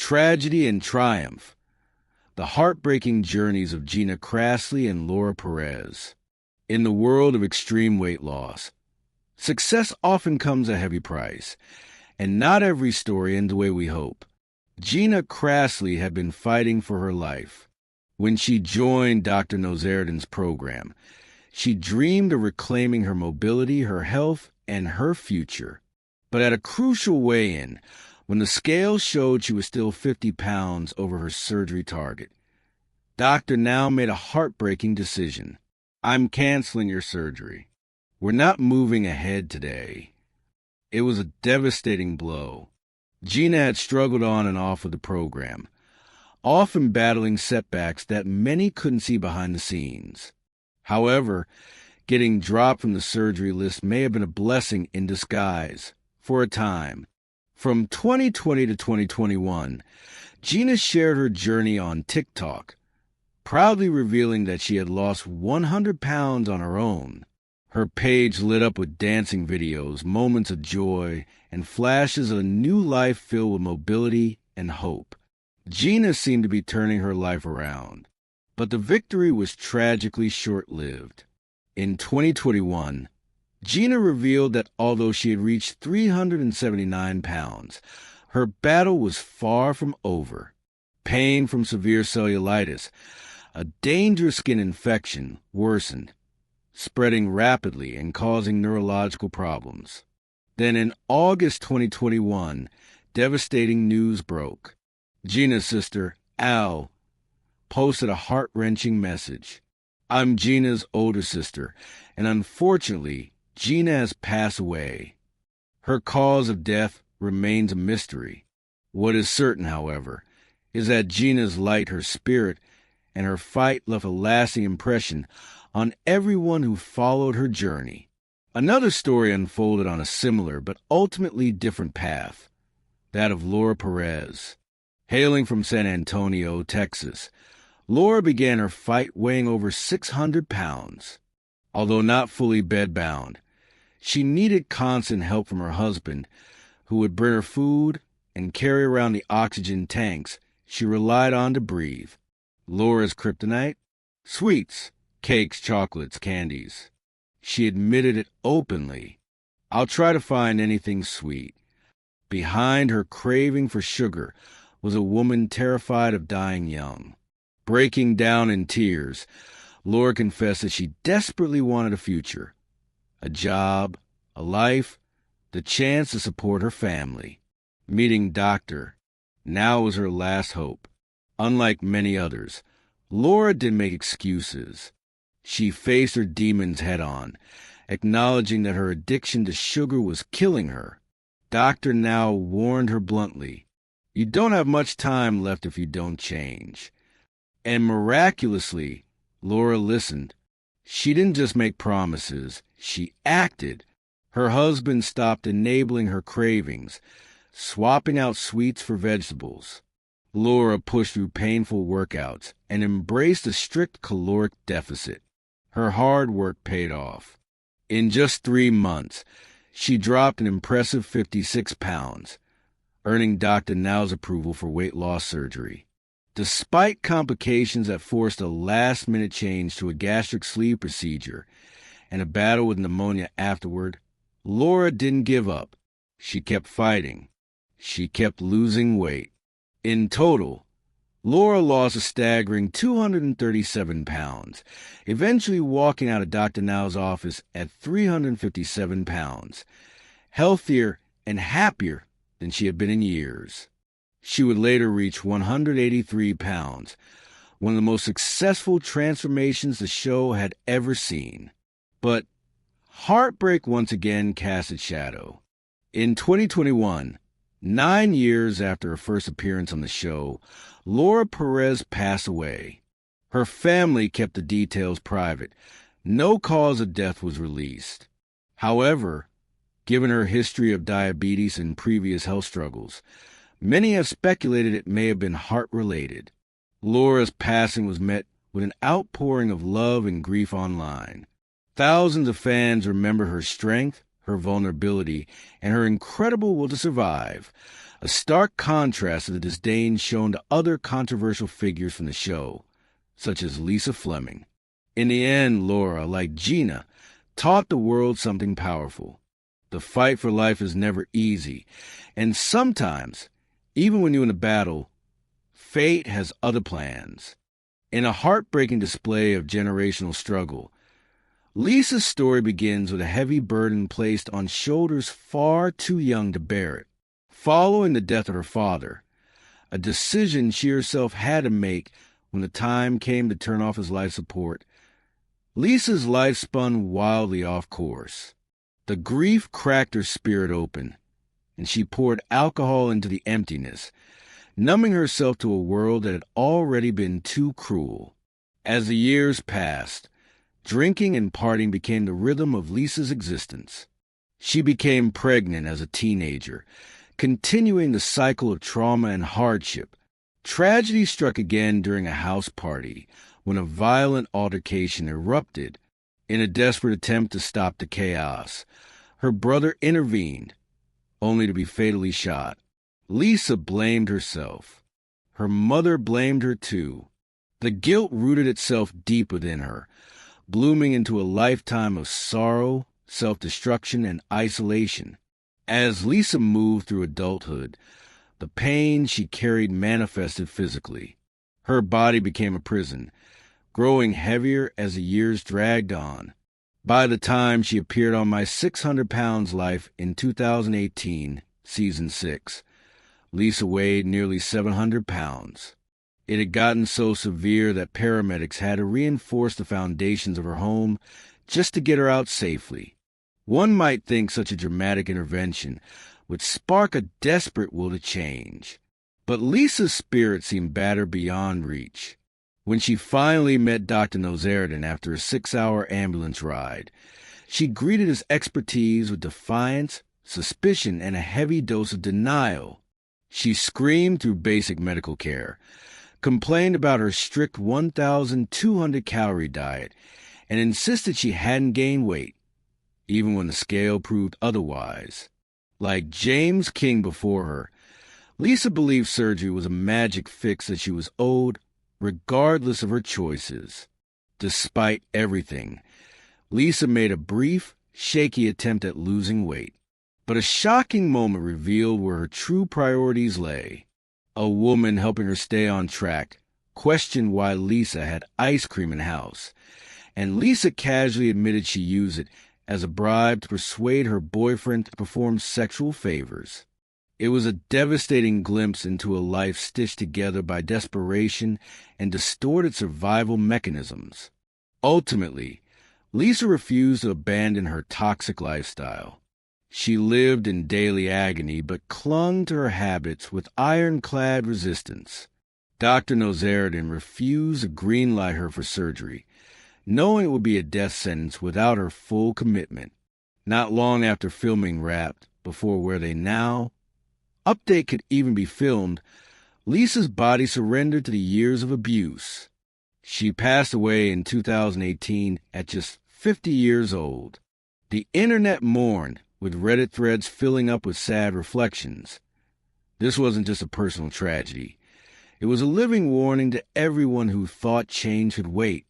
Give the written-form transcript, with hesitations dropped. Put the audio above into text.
Tragedy and triumph. The heartbreaking journeys of Gina Crassley and Laura Perez. In the world of extreme weight loss, success often comes at a heavy price, and not every story ends the way we hope. Gina Crassley had been fighting for her life. When she joined Dr. Nozerdin's program, she dreamed of reclaiming her mobility, her health, and her future. But at a crucial weigh-in, when the scale showed she was still 50 pounds over her surgery target, Doctor now made a heartbreaking decision. I'm canceling your surgery. We're not moving ahead today. It was a devastating blow. Gina had struggled on and off with the program, often battling setbacks that many couldn't see behind the scenes. However, getting dropped from the surgery list may have been a blessing in disguise, for a time. From 2020 to 2021, Gina shared her journey on TikTok, proudly revealing that she had lost 100 pounds on her own. Her page lit up with dancing videos, moments of joy, and flashes of a new life filled with mobility and hope. Gina seemed to be turning her life around, but the victory was tragically short-lived. In 2021, Gina revealed that although she had reached 379 pounds, her battle was far from over. Pain from severe cellulitis, a dangerous skin infection, worsened, spreading rapidly and causing neurological problems. Then in August 2021, devastating news broke. Gina's sister, Al, posted a heart-wrenching message. I'm Gina's older sister, and unfortunately, Gina has passed away. Her cause of death remains a mystery. What is certain, however, is that Gina's light, her spirit, and her fight left a lasting impression on everyone who followed her journey. Another story unfolded on a similar but ultimately different path, that of Laura Perez. Hailing from San Antonio, Texas, Laura began her fight weighing over 600 pounds. Although not fully bedbound, she needed constant help from her husband, who would bring her food and carry around the oxygen tanks she relied on to breathe. Laura's kryptonite? Sweets, cakes, chocolates, candies. She admitted it openly. I'll try to find anything sweet. Behind her craving for sugar was a woman terrified of dying young. Breaking down in tears, Laura confessed that she desperately wanted a future, a job, a life, the chance to support her family. Meeting Doctor now was her last hope. Unlike many others, Laura didn't make excuses. She faced her demons head-on, acknowledging that her addiction to sugar was killing her. Doctor now warned her bluntly, "You don't have much time left if you don't change." And miraculously, Laura listened. She didn't just make promises, she acted. Her husband stopped enabling her cravings, swapping out sweets for vegetables. Laura pushed through painful workouts and embraced a strict caloric deficit. Her hard work paid off. In just 3 months, she dropped an impressive 56 pounds, earning Dr. Now's approval for weight loss surgery. Despite complications that forced a last-minute change to a gastric sleeve procedure and a battle with pneumonia afterward, Laura didn't give up. She kept fighting. She kept losing weight. In total, Laura lost a staggering 237 pounds, eventually walking out of Dr. Now's office at 357 pounds, healthier and happier than she had been in years. She would later reach 183 pounds, one of the most successful transformations the show had ever seen. But heartbreak once again cast its shadow. In 2021, 9 years after her first appearance on the show, Laura Perez passed away. Her family kept the details private. No cause of death was released. However, given her history of diabetes and previous health struggles, many have speculated it may have been heart-related. Laura's passing was met with an outpouring of love and grief online. Thousands of fans remember her strength, her vulnerability, and her incredible will to survive, a stark contrast to the disdain shown to other controversial figures from the show, such as Lisa Fleming. In the end, Laura, like Gina, taught the world something powerful. The fight for life is never easy, and sometimes, even when you're in a battle, fate has other plans. In a heartbreaking display of generational struggle, Lisa's story begins with a heavy burden placed on shoulders far too young to bear it. Following the death of her father, a decision she herself had to make when the time came to turn off his life support, Lisa's life spun wildly off course. The grief cracked her spirit open, and she poured alcohol into the emptiness, numbing herself to a world that had already been too cruel. As the years passed, drinking and partying became the rhythm of Lisa's existence. She became pregnant as a teenager, continuing the cycle of trauma and hardship. Tragedy struck again during a house party when a violent altercation erupted. In a desperate attempt to stop the chaos, her brother intervened, only to be fatally shot. Lisa blamed herself. Her mother blamed her too. The guilt rooted itself deep within her, blooming into a lifetime of sorrow, self-destruction, and isolation. As Lisa moved through adulthood, the pain she carried manifested physically. Her body became a prison, growing heavier as the years dragged on. By the time she appeared on My 600 Pounds Life in 2018, Season 6, Lisa weighed nearly 700 pounds. It had gotten so severe that paramedics had to reinforce the foundations of her home just to get her out safely. One might think such a dramatic intervention would spark a desperate will to change. But Lisa's spirit seemed battered beyond reach. When she finally met Dr. Nozeridan after a 6-hour ambulance ride, she greeted his expertise with defiance, suspicion, and a heavy dose of denial. She screamed through basic medical care, complained about her strict 1,200-calorie diet, and insisted she hadn't gained weight, even when the scale proved otherwise. Like James King before her, Lisa believed surgery was a magic fix that she was owed, regardless of her choices. Despite everything, Lisa made a brief, shaky attempt at losing weight. But a shocking moment revealed where her true priorities lay. A woman helping her stay on track questioned why Lisa had ice cream in the house, and Lisa casually admitted she used it as a bribe to persuade her boyfriend to perform sexual favors. It was a devastating glimpse into a life stitched together by desperation and distorted survival mechanisms. Ultimately, Lisa refused to abandon her toxic lifestyle. She lived in daily agony but clung to her habits with ironclad resistance. Dr. Nozeridan refused to greenlight her for surgery, knowing it would be a death sentence without her full commitment. Not long after filming wrapped, before Where They Now update could even be filmed, Lisa's body surrendered to the years of abuse. She passed away in 2018 at just 50 years old. The internet mourned, with Reddit threads filling up with sad reflections. This wasn't just a personal tragedy. It was a living warning to everyone who thought change could wait.